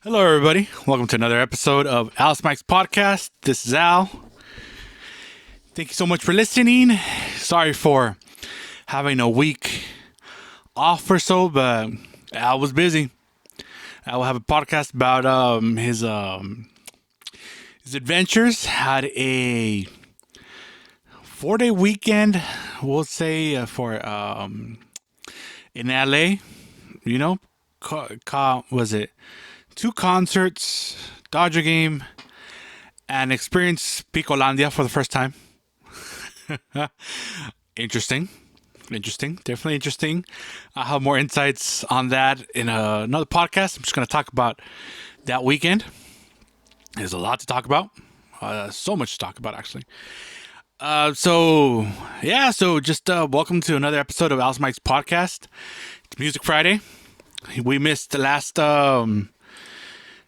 Hello, everybody. Welcome to another episode of Alice Mike's podcast. This is Al. Thank you so much for listening. Sorry for having a week off or so, but Al was busy. I will have a podcast about his adventures. Had a 4-day weekend, we'll say, for in LA. You know, was it? 2 concerts, Dodger game, and experienced Picolandia for the first time. Interesting. Interesting. Definitely interesting. I'll have more insights on that in another podcast. I'm just going to talk about that weekend. There's a lot to talk about. So much to talk about, actually. So just welcome to another episode of Alice Mike's podcast. It's Music Friday. We missed the last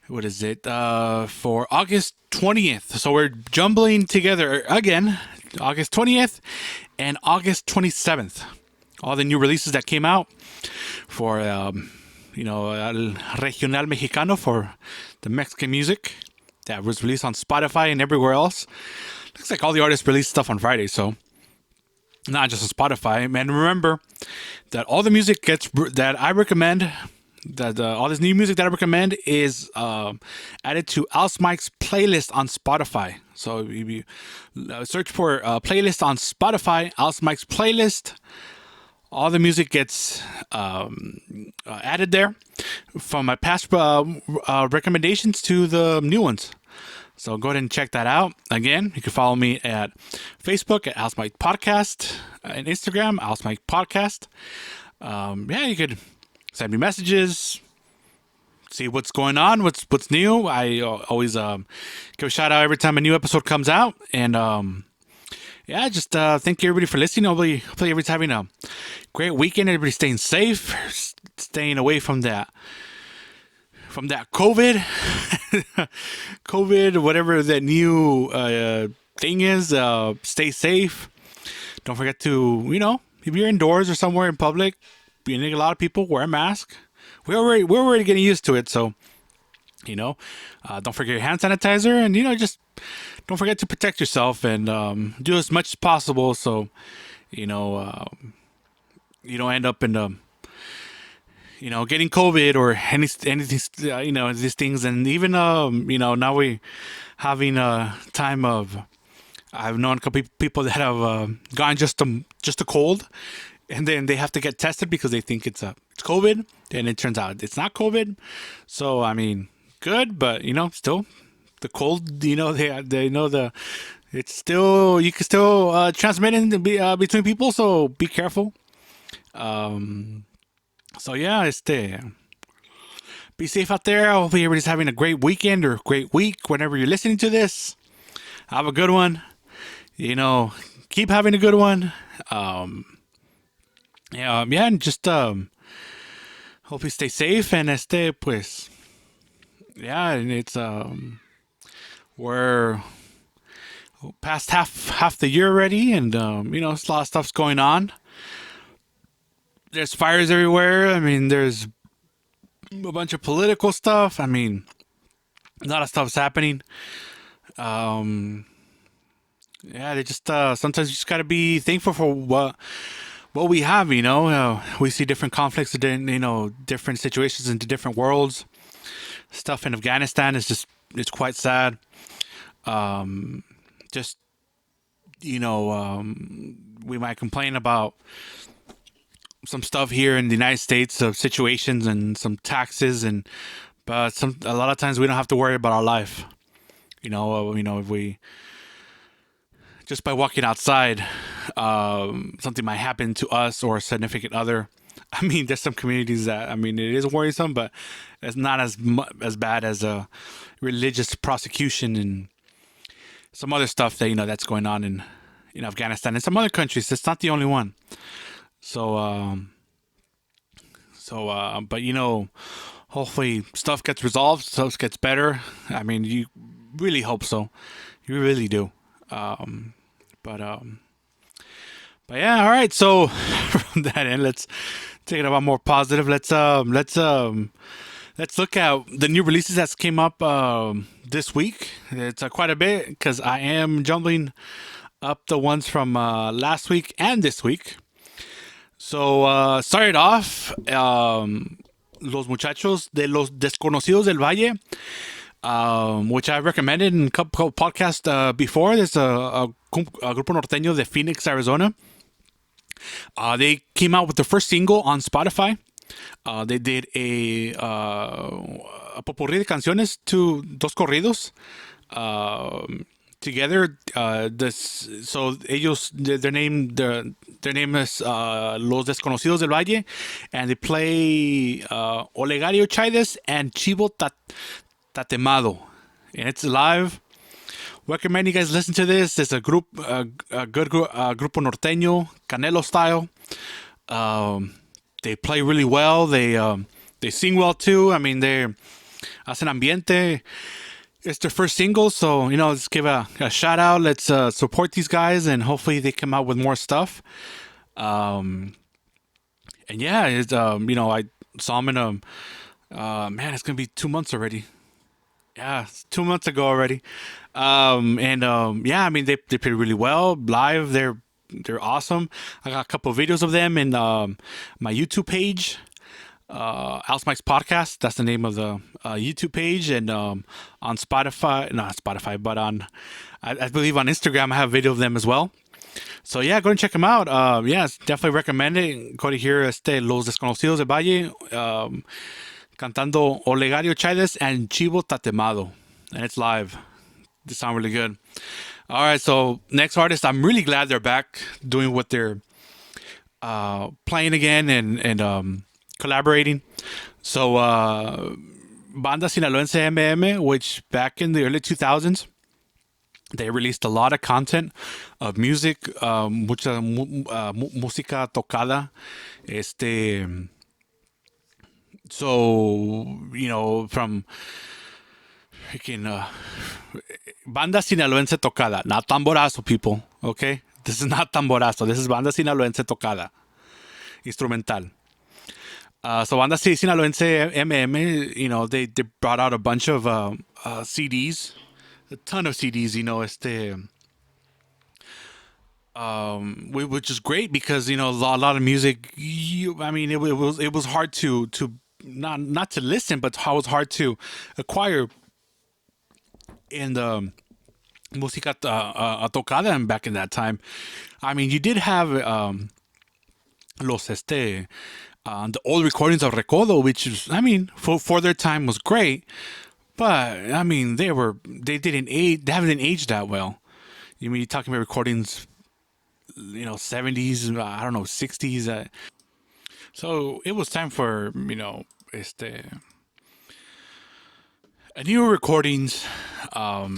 what is it, for August 20th. So we're jumbling together again, August 20th and August 27th. All the new releases that came out for, El Regional Mexicano, for the Mexican music that was released on Spotify and everywhere else. Looks like all the artists released stuff on Friday, so not just on Spotify. And remember that all the music that I recommend, all this new music that I recommend is added to Alice Mike's playlist on Spotify. So if you search for playlist on Spotify, Alice Mike's playlist, all the music gets added there from my past recommendations to the new ones. So go ahead and check that out. Again, you can follow me at Facebook at Alice Mike Podcast, and Instagram, Alice Mike Podcast. You could send me messages, see what's going on, what's new. I always give a shout out every time a new episode comes out. And just thank you everybody for listening. Hopefully everybody's having a great weekend. Everybody's staying safe, staying away from that COVID, COVID, whatever that new thing is. Stay safe. Don't forget to, if you're indoors or somewhere in public, being a lot of people, wear a mask. We're already getting used to it. So, don't forget your hand sanitizer, and just don't forget to protect yourself and do as much as possible. So, you don't end up in the, getting COVID or anything, these things. And even, now we having a time of, I've known a couple people that have gotten just a cold, and then they have to get tested because they think it's COVID, and it turns out it's not COVID. So I mean, good, but still the cold. They know it's still, you can still transmit it between people. So be careful. Be safe out there. Hopefully everybody's having a great weekend or great week whenever you're listening to this. Have a good one. Keep having a good one. And just hope you stay safe, and and it's we're past half the year already, and it's a lot of stuff's going on. There's fires everywhere. I mean, there's a bunch of political stuff. I mean, a lot of stuff's happening. They just sometimes you just gotta be thankful for what we have. We see different conflicts, different situations into different worlds. Stuff in Afghanistan is it's quite sad. Just we might complain about some stuff here in the United States of situations and some taxes, but a lot of times we don't have to worry about our life. If we just by walking outside, something might happen to us or a significant other. I mean, there's some communities that, it is worrisome, but it's not as bad as a religious prosecution and some other stuff that that's going on in Afghanistan and some other countries. It's not the only one. But hopefully stuff gets resolved, stuff gets better. I mean, you really hope so. You really do. But yeah, all right. So from that end, let's take it about more positive. Let's let's look at the new releases that came up this week. It's quite a bit because I am jumbling up the ones from last week and this week. So started off Los Muchachos de los Desconocidos del Valle, which I recommended in a couple podcasts before. There's a grupo norteño de Phoenix, Arizona. They came out with the first single on Spotify. They did a popurrí de canciones, dos corridos together. So ellos, their name is Los Desconocidos del Valle, and they play Olegario Chaides and Chivo Tatemado, and it's live. Recommend you guys listen to this. It's a good grupo norteño, Canelo style. They play really well. They sing well too. I mean, they hacen ambiente. It's their first single, so let's give a shout out. Let's support these guys, and hopefully they come out with more stuff. And yeah, it's, I saw them in man, it's gonna be 2 months already. Yeah, it's 2 months ago already. Yeah, I mean they play really well live. They're awesome. I got a couple of videos of them in my YouTube page. Alice Mike's podcast. That's the name of the YouTube page, and on Spotify, not Spotify, but on I believe on Instagram I have a video of them as well. So yeah, go and check them out. Yeah, definitely recommend it. Go to hear Los Desconocidos del Valle cantando Olegario Chaides and Chivo Tatemado, and it's live. They sound really good. All right, so next artist, I'm really glad they're back doing what they're playing again and collaborating. So Banda Sinaloense MM, which back in the early 2000s, they released a lot of content of music, mucha música tocada. So, from freaking Banda Sinaloense Tocada, not Tamborazo, people, okay? This is not Tamborazo. This is Banda Sinaloense Tocada, instrumental. So Banda Sinaloense MM, they brought out a bunch of CDs, a ton of CDs, which is great because a lot of music. It was hard to not to listen, but how it was hard to acquire in the música tocada back in that time. I mean, you did have the old recordings of Recodo, which is, for their time was great, but I mean they haven't aged that well. You're talking about recordings, 70s, I don't know, 60s. So it was time for newer recordings. I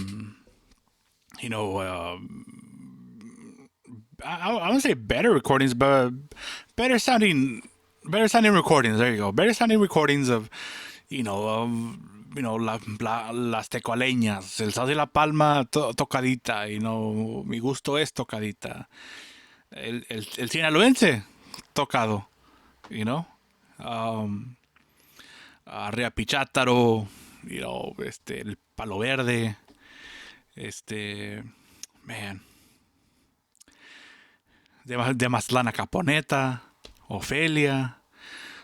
wouldn't say better recordings, but better sounding recordings. There you go. Better sounding recordings of, las tecualeñas, el sal de la palma tocadita, mi gusto es tocadita, el sinaloense tocado, Rea Pichátaro, el Palo Verde, man, de Maslana Caponeta, Ofelia.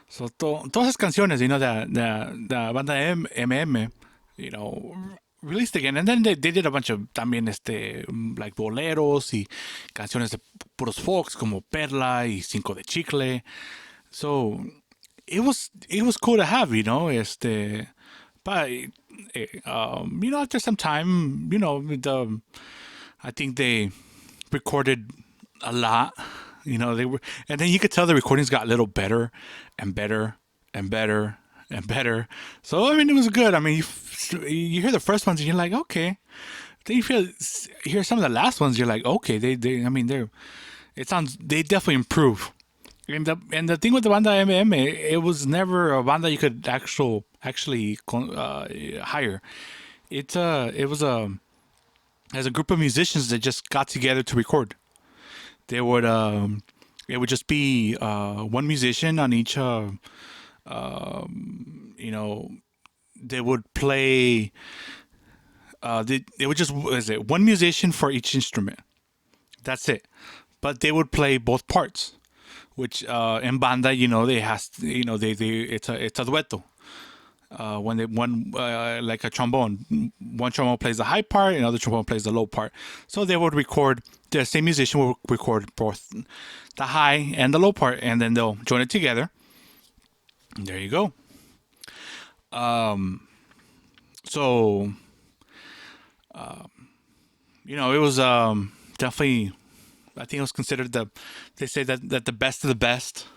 So todas esas canciones, de banda MM, released again, and then they did a bunch of también like boleros y canciones de puros folks como Perla y Cinco de Chicle. So it was cool to have, but after some time, I think they recorded a lot. They were, and then you could tell the recordings got a little better and better and better and better. So it was good. You hear the first ones and you're like, okay. Then you hear some of the last ones, you're like, okay, they definitely improve. And the thing with the banda MM, it was never a banda you could actually hire. It was as a group of musicians that just got together to record. They would it would just be one musician on each they would play. They would just is it one musician for each instrument. That's it. But they would play both parts, which in banda, they has they it's a dueto. When they one like a trombone, one trombone plays the high part, another trombone plays the low part. So they would record. The same musician will record both the high and the low part, and then they'll join it together. And there you go. So it was definitely. I think it was considered They say that the best of the best.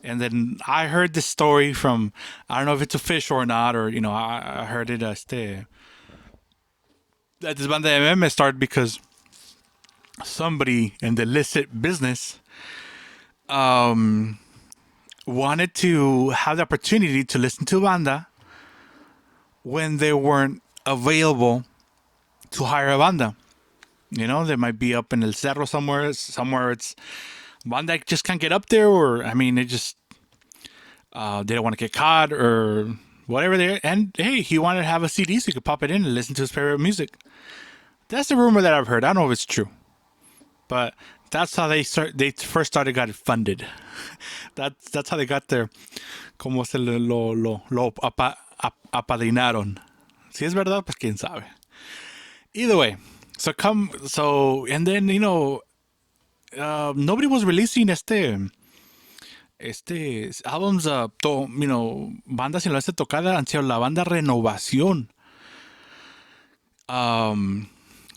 And then I heard this story from, I don't know if it's official or not, or I heard it that this banda MM started because somebody in the illicit business wanted to have the opportunity to listen to banda when they weren't available to hire a banda. They might be up in El Cerro somewhere. Somewhere it's banda just can't get up there, or I mean, it just they don't want to get caught or whatever. And hey, he wanted to have a CD so he could pop it in and listen to his favorite music. That's the rumor that I've heard. I don't know if it's true, but that's how they first started got it funded. That's how they got their como se lo apadrinaron. Si es verdad, pues quién sabe. Either way, and then nobody was releasing albums. Bandas sin la tocada han sido la banda Renovación.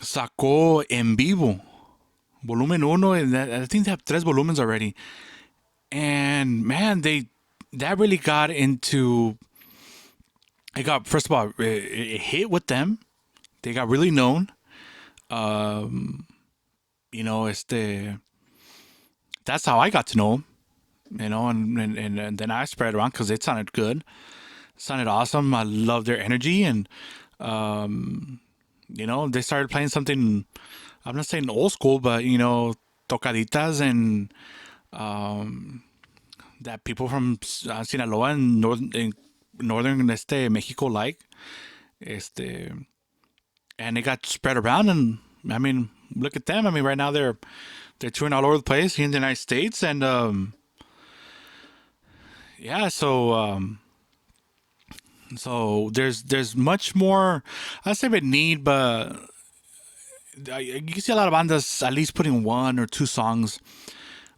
Sacó En Vivo volumen 1, and I think they have 3 volumens already. And man, that really got into. It got, first of all, it hit with them. They got really known. That's how I got to know them. And then I spread it around because it sounded good. It sounded awesome. I loved their energy, and they started playing something. I'm not saying old school, but tocaditas and that people from Sinaloa and northern Mexico like. And it got spread around, and I mean, look at them. I mean, right now they're touring all over the place here in the United States, and so there's much more. I say of need, but you see a lot of bandas at least putting 1 or 2 songs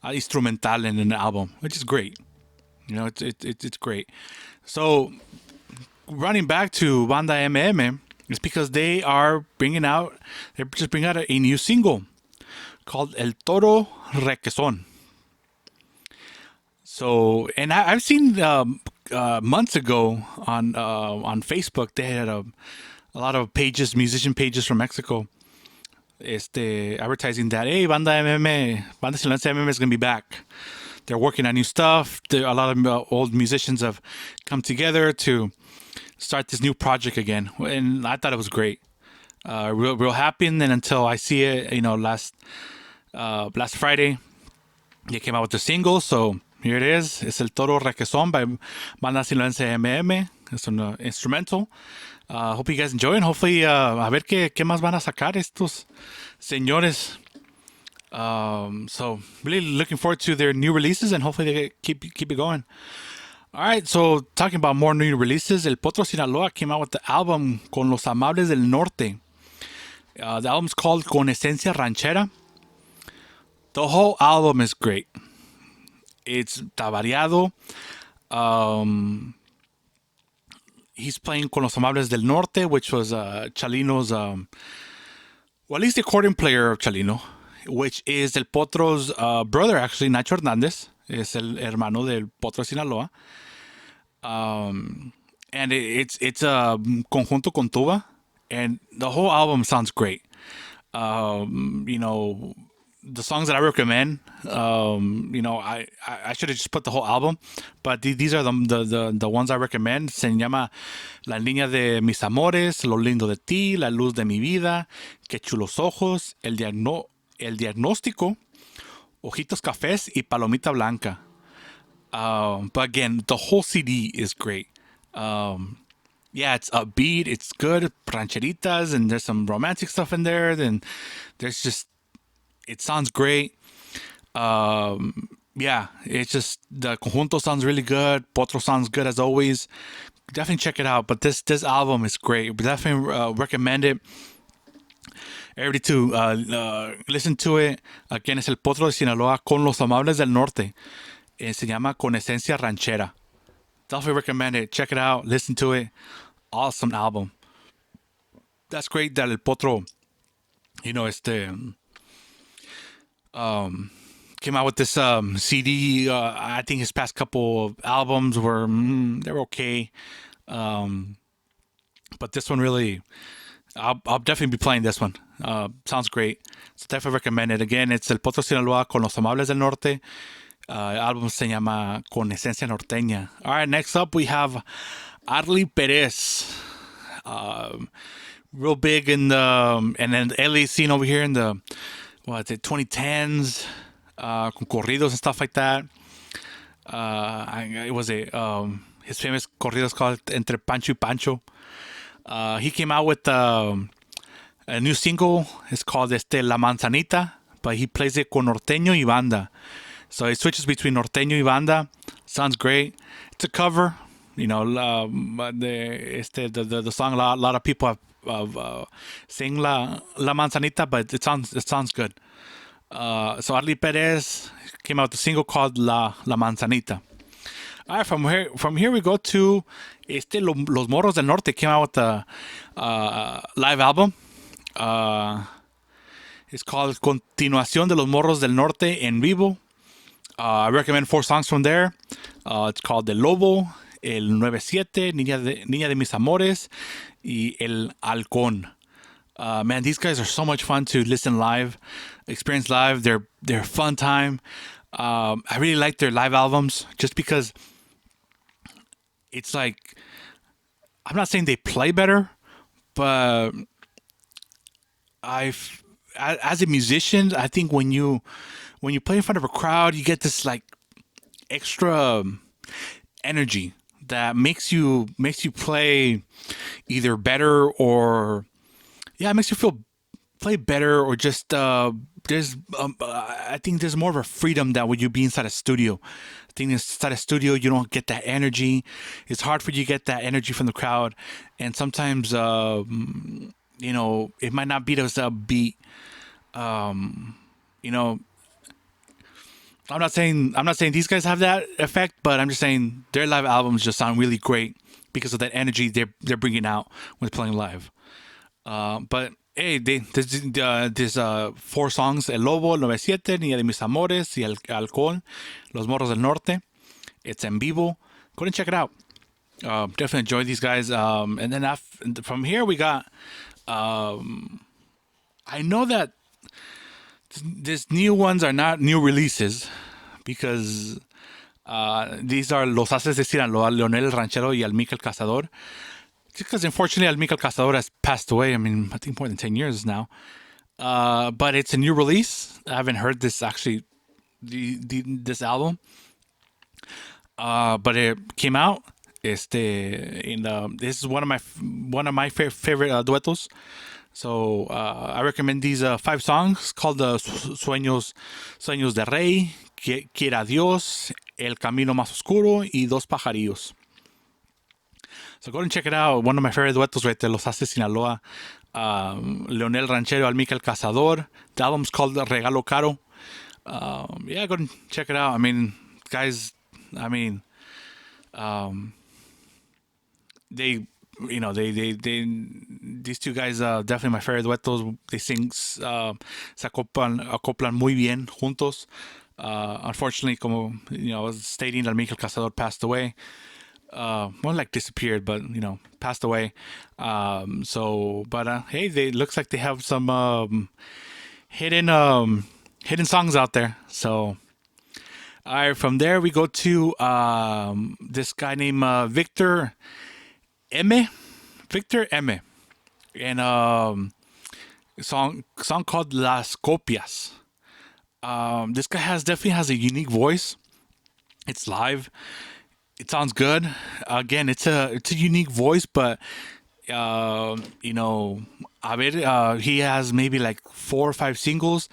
instrumental in an album, which is great. It's great. So running back to Banda MM, it's because they're just bringing out a new single called El Toro Requesón. So, and I've seen months ago on Facebook, they had a lot of musician pages from Mexico, advertising that, hey, Banda Sin Lanza MM is going to be back. They're working on new stuff. A lot of old musicians have come together to start this new project again, and I thought it was great. Real happy. And then until I see it, last Friday, they came out with the single. So here it is. It's El Toro Requesón by Banda Sinaloense MM. It's an instrumental. Hope you guys enjoy, and hopefully, a ver qué más van a sacar estos señores. So really looking forward to their new releases, and hopefully they keep it going. All right, so talking about more new releases, El Potro Sinaloa came out with the album Con los Amables del Norte. The album's called Con Esencia Ranchera. The whole album is great. It's variado. He's playing Con los Amables del Norte, which was Chalino's, well, at least the accordion player of Chalino, which is El Potro's brother, actually, Nacho Hernández. Es el hermano del Potro Sinaloa. And it's a conjunto con tuba, and the whole album sounds great. The songs that I recommend, I should have just put the whole album, but these are the ones I recommend. Se llama La Niña de Mis Amores, Lo Lindo de Ti, La Luz de Mi Vida, Que Chulos Ojos, El Diagnóstico, Ojitos Cafés y Palomita Blanca. But again, the whole CD is great. Yeah, it's upbeat. It's good. Rancheritas, and there's some romantic stuff in there. Then there's just it sounds great. Yeah, it's just the conjunto sounds really good. Potro sounds good as always. Definitely check it out. But this album is great. Definitely recommend it. Everybody to listen to it. Again, es el Potro de Sinaloa con los Amables del Norte. Se llama Con Esencia Ranchera. Definitely recommend it. Check it out. Listen to it. Awesome album. That's great that El Potro, came out with this CD. I think his past couple of albums were they were okay, but this one really, I'll definitely be playing this one. Sounds great. So definitely recommend it. Again, it's El Potro Sinaloa con los Amables del Norte. El álbum se llama Con Esencia Norteña. All right, next up we have Arly Perez. Real big in the and then LA scene over here in the 2010s, con corridos and stuff like that. It was his famous corridos called Entre Pancho y Pancho. He came out with a new single. It's called La Manzanita, but he plays it con norteño y banda. So he switches between norteño y banda. Sounds great. It's a cover. The song a lot of people have sing La Manzanita, but it sounds good. So Arly Perez came out with a single called La Manzanita. All right, from here we go to Los Morros del Norte came out with a live album. It's called Continuación de los Morros del Norte en Vivo. I recommend 4 songs from there. It's called El Lobo, El 97, Niña de Mis Amores, y El Halcón. Man, these guys are so much fun to listen live, experience live. They're a fun time. I really like their live albums just because it's like, I'm not saying they play better, but as a musician, I think when you play in front of a crowd, you get this like extra energy that makes you play either better or it makes you play better or just there's I think there's more of a freedom that when you be inside a studio. I think inside a studio you don't get that energy. It's hard for you to get that energy from the crowd, and sometimes it might not be as upbeat. You know, I'm not saying these guys have that effect, but I'm just saying their live albums just sound really great because of that energy they're bringing out when playing live. But hey, there's 4 songs: El Lobo, El 97, Niña de Mis Amores, y El Alcohol, Los Morros del Norte. It's en vivo. Go and check it out. Definitely enjoy these guys. And then from here we got. I know that these new ones are not new releases because these are Los Haces de Sinaloa, Leonel el Ranchero y Almica el Cazador. Because unfortunately Almica el Cazador has passed away. I mean, I think more than 10 years now. But it's a new release. I haven't heard this actually, this album. But it came out. This is one of my favorite duetos. So I recommend these 5 songs called Sueños de Rey, Quiera Dios, El Camino Más Oscuro, y Dos Pajarillos. So go and check it out. One of my favorite duetos right there, Los Haces Sinaloa, Leonel Ranchero, Almica el Cazador. The album's called Regalo Caro. Go and check it out. I mean, guys, these 2 guys, definitely my favorite duetos. They sing, se acoplan muy bien juntos. Unfortunately, como I was stating, Almica el Cazador passed away. More like disappeared, but passed away. Hey, they looks like they have some hidden songs out there. So, all right, from there we go to this guy named Victor M. And song called Las Copias. This guy definitely has a unique voice. It's live. It sounds good. Again, it's a unique voice, but you know, a ver, he has maybe like 4 or 5 singles.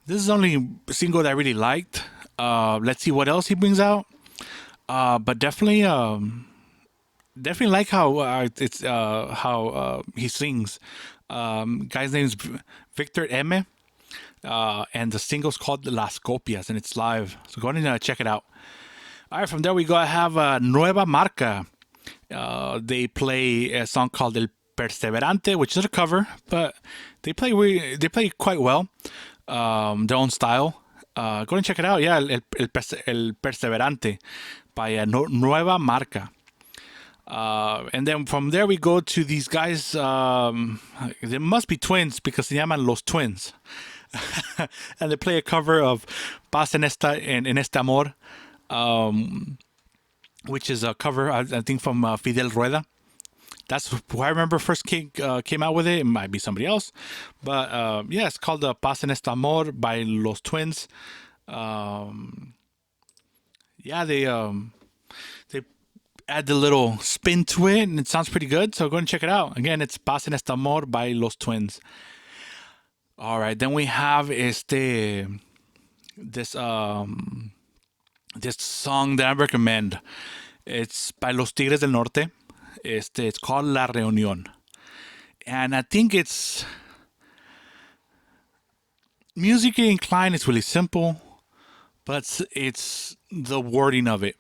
This is the only single that I really liked. Let's see what else he brings out. But definitely like how it's how he sings. Guy's name is Victor M. And the single's called Las Copias, and it's live. So go ahead and check it out. All right, from there we go. I have Nueva Marca. They play a song called El Perseverante, which is a cover, but they play quite well, their own style. Go and check it out. Yeah, El Perseverante by Nueva Marca. And then from there we go to these guys. They must be twins because se llaman Los Twins. And they play a cover of Paz en este Amor, which is a cover, I think, from Fidel Rueda. That's who I remember first came out with it. It might be somebody else. But yeah, it's called Paz en este Amor by Los Twins. Yeah, they add the little spin to it, and it sounds pretty good. So go and check it out. Again, it's Paz en este Amor by Los Twins. All right, then we have this this song that I recommend. It's by Los Tigres del Norte. It's called La Reunión, and I think it's musically inclined. It's really simple, but it's the wording of it.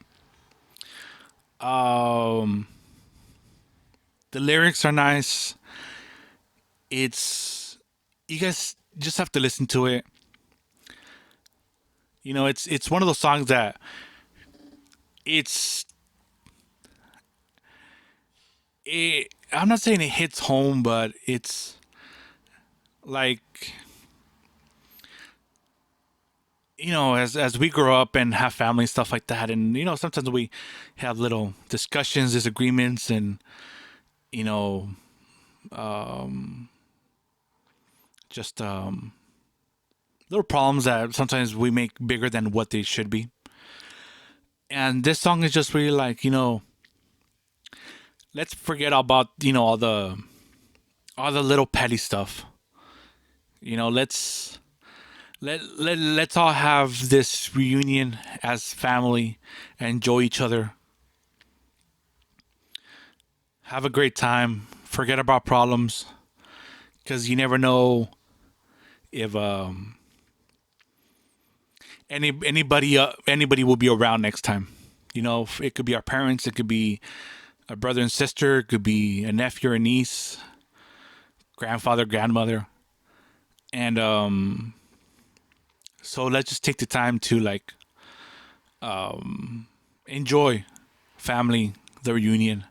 Um, the lyrics are nice. It's You guys just have to listen to it. You know, it's one of those songs that it's I'm not saying it hits home, but it's like, as we grow up and have family and stuff like that, and sometimes we have little discussions, disagreements, and you know just little problems that sometimes we make bigger than what they should be. And this song is just really like, let's forget about all the little petty stuff. Let's all have this reunion as family and enjoy each other. Have a great time. Forget about problems, because you never know if anybody will be around next time. It could be our parents, it could be a brother and sister, it could be a nephew or a niece, grandfather, grandmother, and so let's just take the time to enjoy family, the reunion.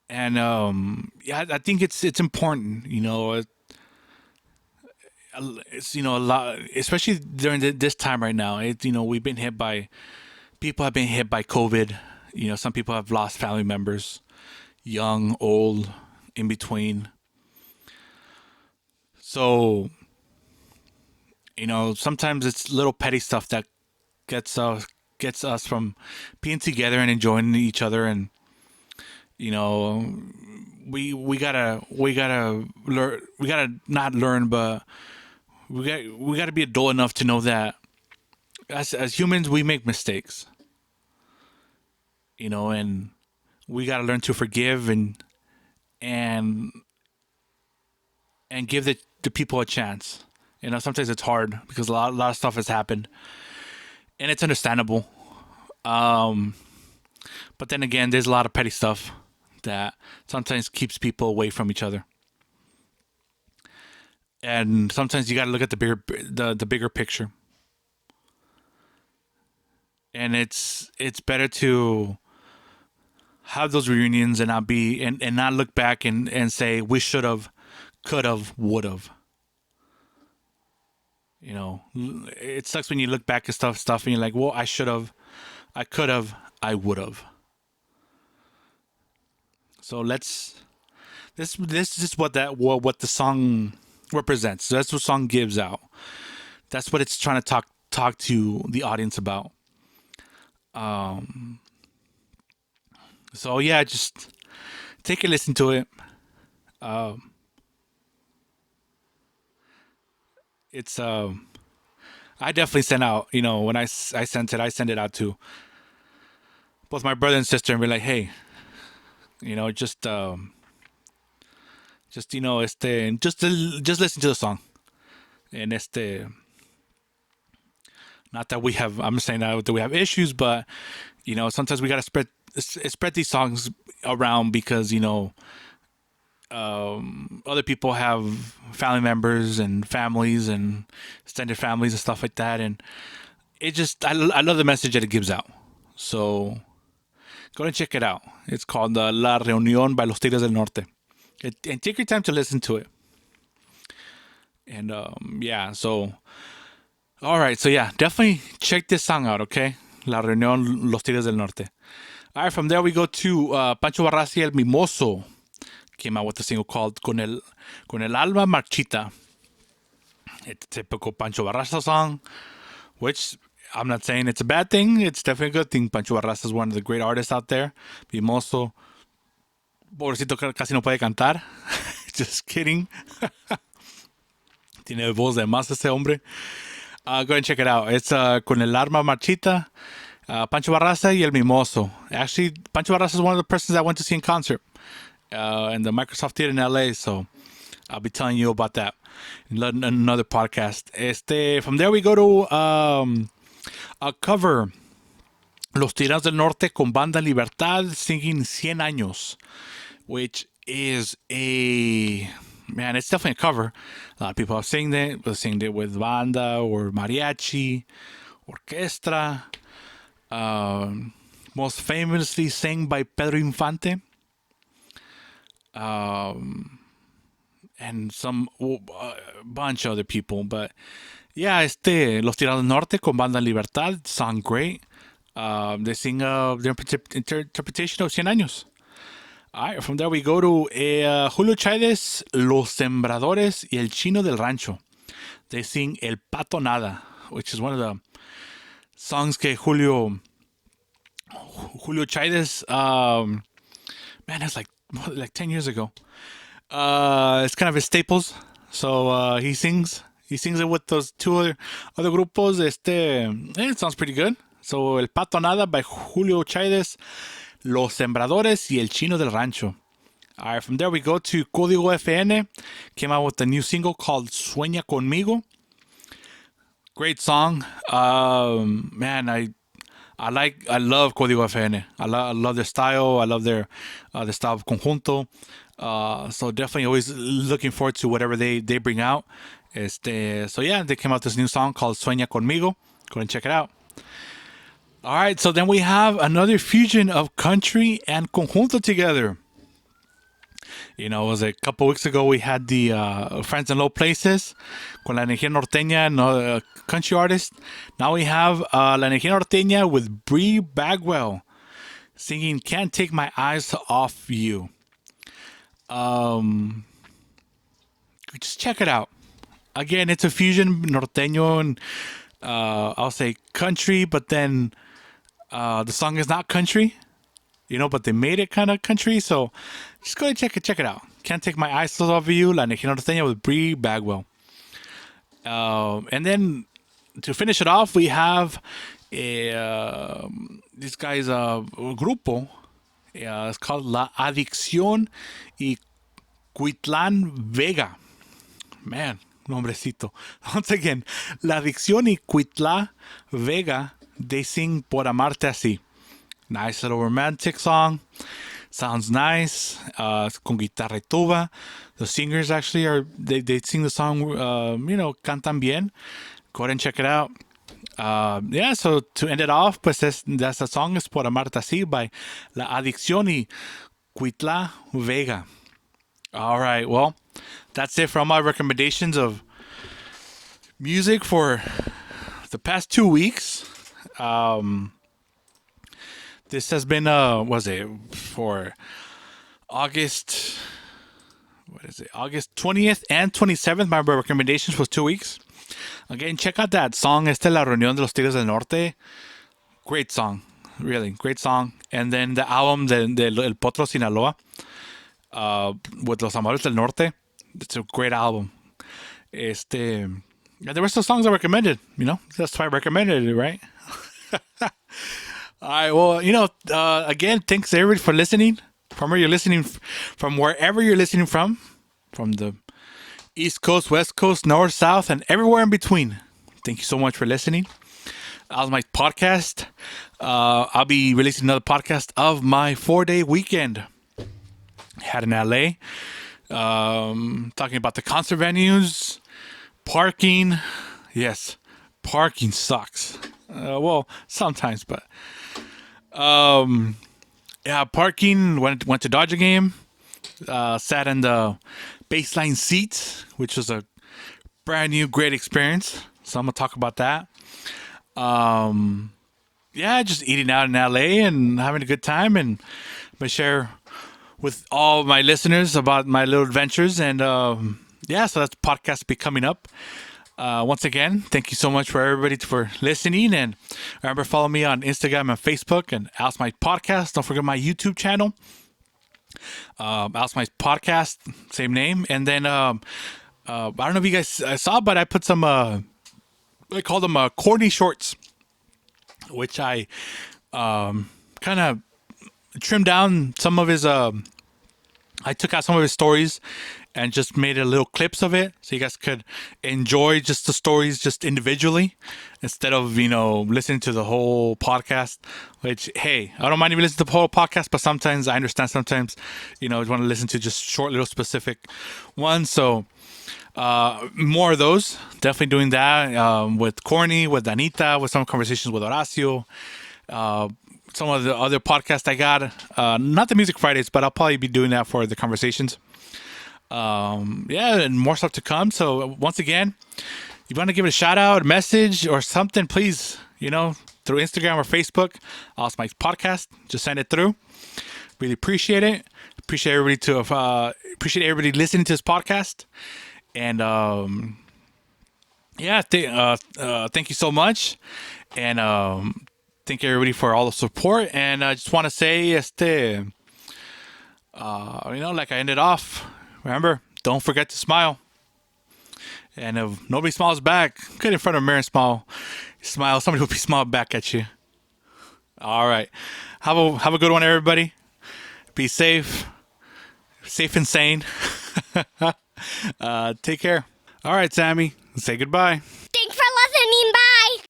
And yeah, I think it's important. It's a lot, especially during this time right now. We've been hit by people have been hit by COVID. Some people have lost family members, young, old, in between. So sometimes it's little petty stuff that gets us from being together and enjoying each other. And you know we gotta learn, we gotta not learn, but we gotta be adult enough to know that as humans we make mistakes, and we gotta learn to forgive and and give the people a chance. Sometimes it's hard because a lot of stuff has happened, and it's understandable. Um, but then again, there's a lot of petty stuff that sometimes keeps people away from each other. And sometimes you got to look at the bigger picture. And it's better to have those reunions and not be and not look back and say we should have, could have, would have. It sucks when you look back at stuff and you're like, well, I should have, I could have, I would have. So this is what the song represents. That's what the song gives out. That's what it's trying to talk to the audience about. Um, so yeah, just take a listen to it. Um, it's I definitely sent out. When I sent it, I send it out to both my brother and sister and be like, hey, just just listen to the song. And not that we have. I'm saying that we have issues, but sometimes we gotta spread these songs around because other people have family members and families and extended families and stuff like that, and I love the message that it gives out. So go and check it out. It's called La Reunión by Los Tigres del Norte. And take your time to listen to it. And yeah, so all right, so yeah, definitely check this song out, okay? La Reunión, Los Tigres del Norte. All right, from there we go to Pancho Barraza y El Mimoso. Came out with a single called Con el Alma Marchita. It's a typical Pancho Barraza song, which I'm not saying it's a bad thing. It's definitely a good thing. Pancho Barraza is one of the great artists out there. Mimoso, pobrecito, casi no puede cantar. Just kidding. Tiene voz de más ese hombre. Go ahead and check it out. It's Con el Alma Marchita, Pancho Barraza y El Mimoso. Actually, Pancho Barraza is one of the persons I went to see in concert in the Microsoft Theater in LA. So I'll be telling you about that in another podcast. From there we go to a cover. Los Tiranos del Norte con Banda Libertad singing Cien Años, which is it's definitely a cover. A lot of people have singed it. They've singed it with banda or mariachi, orchestra. Most famously sang by Pedro Infante. And some bunch of other people. But yeah, Los Tiranos del Norte con Banda Libertad sound great. They sing their interpretation of Cien Años. All right, from there we go to Julio Chávez, Los Sembradores y El Chino del Rancho. They sing El Pato Nada, which is one of the songs que Julio Chávez, that's like 10 years ago. It's kind of his staples. So he sings it with those two other grupos. It sounds pretty good. So El Pato Nada by Julio Chávez, Los Sembradores y El Chino del Rancho. All right, from there we go to Código FN. Came out with a new single called Sueña Conmigo. Great song. I love Código FN. I love their style. I love their the style of conjunto. So definitely always looking forward to whatever they bring out. So yeah, they came out with this new song called Sueña Conmigo. Go and check it out. All right, so then we have another fusion of country and conjunto together. It was a couple weeks ago we had the Friends in Low Places con La Energía Norteña and country artist. Now we have La Energía Norteña with Bree Bagwell singing Can't Take My Eyes Off You. Just check it out. Again, it's a fusion norteño and I'll say country, but then the song is not country, but they made it kind of country. So just go and check it out. Can't Take My Eyes Off of You, La Energía Norteña with Bree Bagwell. And then to finish it off, we have this guy's grupo. It's called La Adicción y Cuitlán Vega. Man, nombrecito. Once again, La Adicción y Cuitlán Vega. They sing Por Amarte Así. Nice little romantic song. Sounds nice. Con guitarra y tuba. The singers actually they sing the song, cantan bien. Go ahead and check it out. So to end it off, pues that's the song is Por Amarte Así by La Adicción y Cuitlán Vega. All right, well, that's it for all my recommendations of music for the past 2 weeks. This has been for August 20th and 27th. My recommendations was 2 weeks. Again, check out that song, La Reunión de los Tigres del Norte. Great song. Really great song. And then the album de El Potro Sinaloa, with Los Amadores del Norte. It's a great album. Este, yeah, there were some songs I recommended. That's why I recommended it, right? All right. Well, again, thanks everybody for listening. From where you're listening, from wherever you're listening from the East Coast, West Coast, North, South, and everywhere in between. Thank you so much for listening. That was my podcast. I'll be releasing another podcast of my 4-day weekend. Had in LA. Talking about the concert venues, parking. Yes, parking sucks. Well, sometimes, but yeah, parking. Went to Dodger game. Sat in the baseline seats, which was a brand new great experience. So I'm gonna talk about that. Yeah, just eating out in LA and having a good time, and I'm gonna share with all my listeners about my little adventures. And yeah, so that's podcast be coming up. Once again, thank you so much for everybody for listening, and remember, follow me on Instagram and Facebook and Alice My Podcast. Don't forget my YouTube channel, Alice My Podcast, same name. And then I don't know if you guys saw, but I put some I call them corny shorts, which I kind of trimmed down some of his. I took out some of his stories and just made a little clips of it, so you guys could enjoy just the stories just individually, instead of listening to the whole podcast. Which, hey, I don't mind if you listen to the whole podcast, but sometimes I understand. Sometimes you want to listen to just short little specific ones. So more of those. Definitely doing that with Corny, with Anita, with some conversations with Horacio. Some of the other podcasts I got, not the Music Fridays, but I'll probably be doing that for the conversations. Yeah, and more stuff to come. So once again, you want to give it a shout out, a message, or something, please, through Instagram or Facebook, Alice Mike's Podcast, just send it through. Really appreciate it. Appreciate everybody listening to this podcast. And yeah, thank you so much. And thank you everybody for all the support. And I just want to say, like I ended off, remember, don't forget to smile. And if nobody smiles back, get in front of a mirror and smile. Somebody will be smiling back at you. All right. Have a good one, everybody. Be safe and sane. Take care. All right, Sammy, say goodbye. Thank